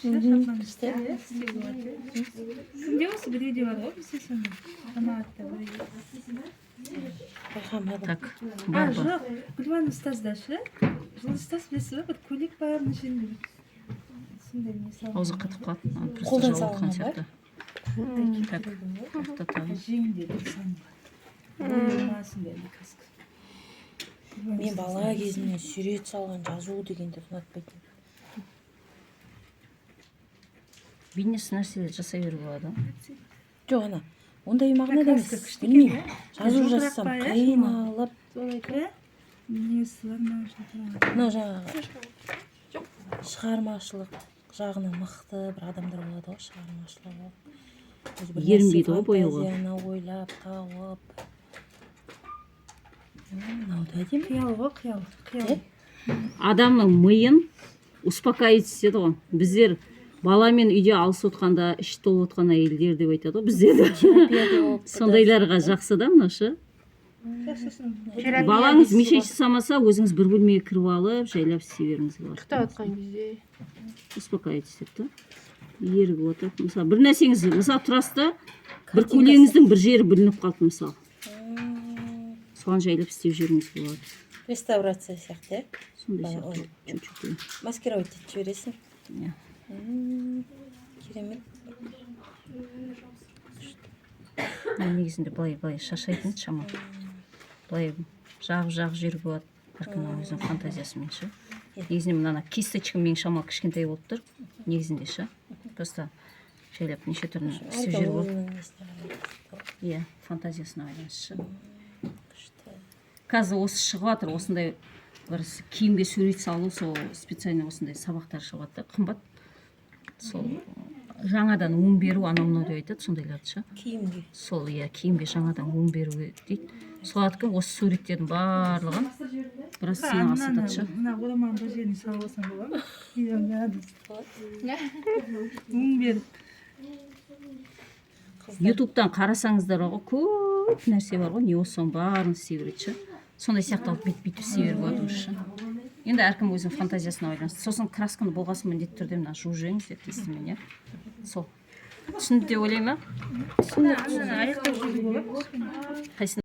шапан істеп істеуге болады. Кімде осы біреуде бар ғой бізде сондай жамағатта біреу. Так, А, бар ба? жоқ, Гүлбан ұстазда шы. Ұстаз білесіз ба, бір көйлек бар, нешенде сондай не салған. Аузы қатып қалды. Қолдан салған сияқты. Так, тоқтатамын. Жеңде бір сан бар. Болмасын деді каска. Мен бала кезімнен сурет салған жазу дегенді ұнатпайтын. Бейнесі нәрселер жасай беруге болады. Жоқ, ана, ондай мағынада емес. Краска күшті Білмеймін. екен, Жазу жазсам қиналып, Солай несі бар ма жатыр. мынау жаңағы шығармашылық жағынан мықты бір адамдар болады ғой, шығармашылығы. Ерінбейді ғой бояуға. Фантазияны ойлап, тауып. Мынау да әдемі. Қиял ғой, қиял. Адамның миын успокоить етеді ғой. Біздер баламен үйде алыс отқанда, іші толып отқан әйелдер деп айтады ғой, біздерді. Сондайларға жақсы да мынашы. Балаңыз мешайшы самаса, өзіңіз бір бөлмеге кіріп алып, жайлап істей беріңіз болады. Ұйықтап отқан кезде Успокоить етеді. Ерігіп отырып, мысалы, бір нәрсеңіз, мысалы, тұрасыз да, бір көйлегіңіздің бір жері білініп қалды, мысалы. Соған жайлап істеп жүріңіз болады. Реставрация сияқты, Сондай сияқты, чуть-чуть. маскировать етіп жібересің. Иә. Керемет. Мен негізінде былай шашайтын шама. Былай жағы жүріп болады. Әркімнің өзінің фантазиясымен ше. Негізінде мынаны кисточка менің шама кішкентай болып тұр. Негізінде ше. Просто жайлап неше түрлі істеп жүріп болады. Иә, фантазиясына байланысты ше. Қазір осы шығып жатыр, осындай бір киімге сурет салу, сол специально осындай сабақтар шығып жатыр, қымбат. Сол жаңадан өң беру, анау мынау деп айтады, сондайларды ше. Киімге. Сол, иә, киімге жаңадан өң беруге дейді. Солардікі осы суреттердің барлығын біраз сыйнаға сатады ше. Мына ораманың бір жеріне салып алсаң болады ма? Өң беріп. Ютубтан қарасаңыздар ғой, көп нәрсе бар ғой, не осы соның барын істей береді ше. Сондай сияқты алып бүйтіп істей беруге болады уже ше. Енді әркім өзінің фантазиясына байланысты. Сосын красканы болғасын міндетті түрде мына жуып жіберіңіз деп естімен, иә. Сол. Түсінді деп ойлаймын, Аяқтап жүруге болады. қайсыны